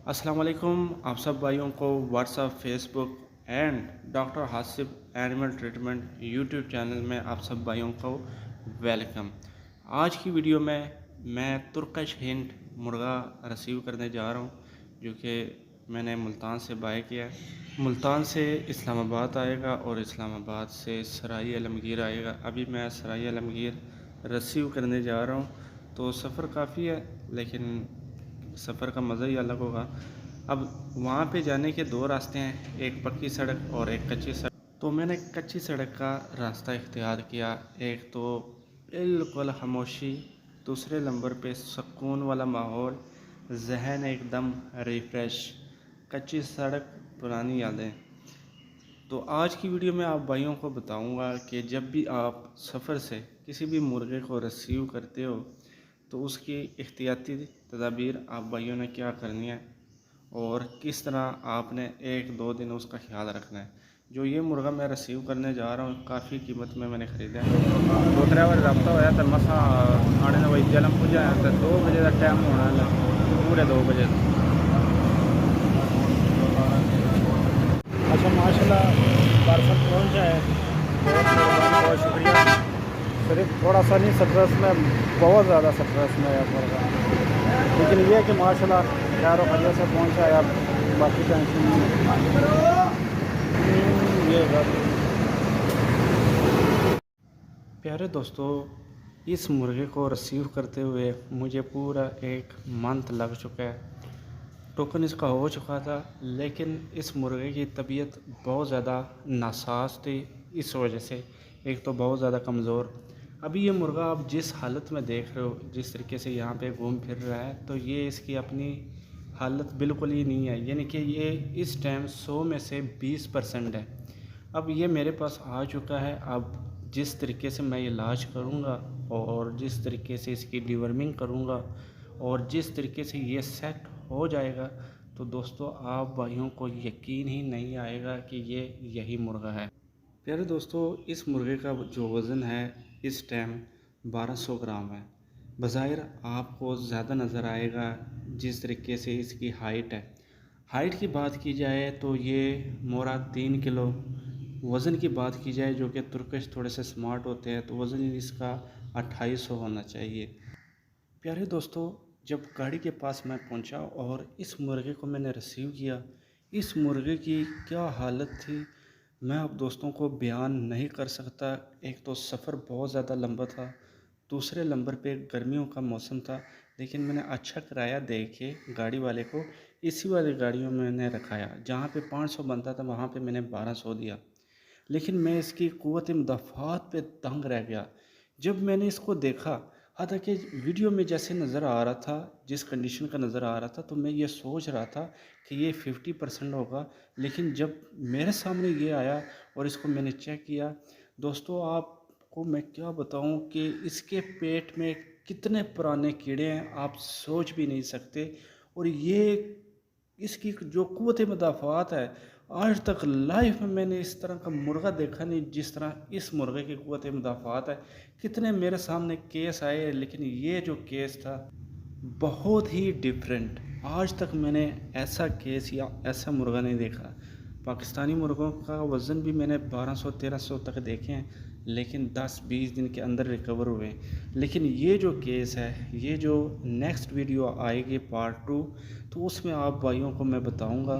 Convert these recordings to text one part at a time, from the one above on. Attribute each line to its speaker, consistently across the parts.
Speaker 1: अस्सलाम वालेकुम। आप सब भाइयों को व्हाट्सअप, फेसबुक एंड डॉक्टर हासिब एनिमल ट्रीटमेंट यूट्यूब चैनल में आप सब भाइयों को वेलकम। आज की वीडियो में मैं तुर्किश हिंट मुर्गा रिसीव करने जा रहा हूं, जो कि मैंने मुल्तान से बाय किया है। मुल्तान से इस्लामाबाद आएगा और इस्लामाबाद से सराय आलमगीर आएगा। अभी मैं सराय आलमगीर रिसीव करने जा रहा हूं, तो सफ़र काफ़ी है, लेकिन सफ़र का मज़ा ही अलग होगा। अब वहाँ पे जाने के दो रास्ते हैं, एक पक्की सड़क और एक कच्ची सड़क। तो मैंने कच्ची सड़क का रास्ता इख्तियार किया। एक तो बिल्कुल खामोशी, दूसरे नंबर पे सुकून वाला माहौल, जहन एकदम रिफ़्रेश, कच्ची सड़क, पुरानी यादें। तो आज की वीडियो में आप भाइयों को बताऊंगा कि जब भी आप सफ़र से किसी भी मुर्गे को रिसीव करते हो तो उसकी एहतियाती तदाबीर आप भाइयों ने क्या करनी है और किस तरह आपने 1-2 दिन उसका ख्याल रखना है। जो ये मुर्गा मैं रिसीव करने जा रहा हूँ, काफ़ी कीमत में मैंने ख़रीदा है। दो ड्राइवर रबता होया तो मसा आने वही जलम पुजा तो 2 बजे का टाइम होना है, पूरे 2 बजे। अच्छा, माशाल्लाह पार्सल पहुँचा है, बहुत शुक्रिया। सिर्फ थोड़ा सा नहीं, स्ट्रेस में, बहुत ज़्यादा स्ट्रेस में है मुर्गा, लेकिन ये है कि माशाल्लाह खैर खैरियत से पहुँचा है। अब बाकी टेंशन नहीं। ये प्यारे दोस्तों, इस मुर्गे को रिसीव करते हुए मुझे पूरा 1 मंथ लग चुका है। टोकन इसका हो चुका था, लेकिन इस मुर्गे की तबीयत बहुत ज़्यादा नासाज थी। इस वजह से एक तो बहुत ज़्यादा कमज़ोर। अभी ये मुर्गा आप जिस हालत में देख रहे हो, जिस तरीके से यहाँ पे घूम फिर रहा है, तो ये इसकी अपनी हालत बिल्कुल ही नहीं है। यानी कि ये इस टाइम 100 में से 20% है। अब ये मेरे पास आ चुका है। अब जिस तरीके से मैं इलाज करूँगा और जिस तरीके से इसकी डिवर्मिंग करूँगा और जिस तरीके से ये सेट हो जाएगा, तो दोस्तों आप भाइयों को यकीन ही नहीं आएगा कि ये यही मुर्गा है। प्यारे दोस्तों, इस मुर्गे का जो वज़न है इस टाइम 1200 ग्राम है। बज़ाहिर आपको ज़्यादा नज़र आएगा जिस तरीके से इसकी हाइट है। हाइट की बात की जाए तो ये मोरा 3 किलो। वज़न की बात की जाए, जो कि तुर्किश थोड़े से स्मार्ट होते हैं, तो वज़न इसका 2800 होना चाहिए। प्यारे दोस्तों, जब गाड़ी के पास मैं पहुंचा और इस मुर्गे को मैंने रिसीव किया, इस मुर्गे की क्या हालत थी मैं अब दोस्तों को बयान नहीं कर सकता। एक तो सफ़र बहुत ज़्यादा लंबा था, दूसरे नंबर पे गर्मियों का मौसम था, लेकिन मैंने अच्छा किराया दे के गाड़ी वाले को इसी वाली गाड़ियों में मैंने रखाया। जहाँ पे 500 बनता था वहाँ पे मैंने 1200 दिया। लेकिन मैं इसकी क़ुव्वत मुदाफ़ात पे दंग रह गया जब मैंने इसको देखा। हालांकि वीडियो में जैसे नज़र आ रहा था, जिस कंडीशन का नज़र आ रहा था, तो मैं ये सोच रहा था कि ये 50% होगा, लेकिन जब मेरे सामने ये आया और इसको मैंने चेक किया, दोस्तों आपको मैं क्या बताऊं कि इसके पेट में कितने पुराने कीड़े हैं आप सोच भी नहीं सकते। और ये इसकी जो क़ुव्वत मुदाफ़ात है, आज तक लाइफ में मैंने इस तरह का मुर्गा देखा नहीं जिस तरह इस मुर्गे की क़ुव्वत मुदाफ़ात है। कितने मेरे सामने केस आए, लेकिन ये जो केस था बहुत ही डिफरेंट। आज तक मैंने ऐसा केस या ऐसा मुर्गा नहीं देखा। पाकिस्तानी मुर्गों का वज़न भी मैंने 1200-1300 तक देखे हैं, लेकिन 10-20 दिन के अंदर रिकवर हुए। लेकिन ये जो केस है, ये जो नेक्स्ट वीडियो आएगी पार्ट 2, तो उसमें आप भाइयों को मैं बताऊंगा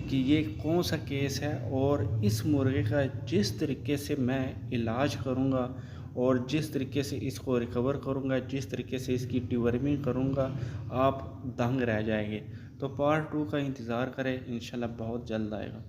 Speaker 1: कि ये कौन सा केस है और इस मुर्गे का जिस तरीके से मैं इलाज करूंगा और जिस तरीके से इसको रिकवर करूंगा, जिस तरीके से इसकी डिवर्मिंग करूंगा, आप दंग रह जाएंगे। तो पार्ट 2 का इंतज़ार करें, इंशाल्लाह बहुत जल्द आएगा।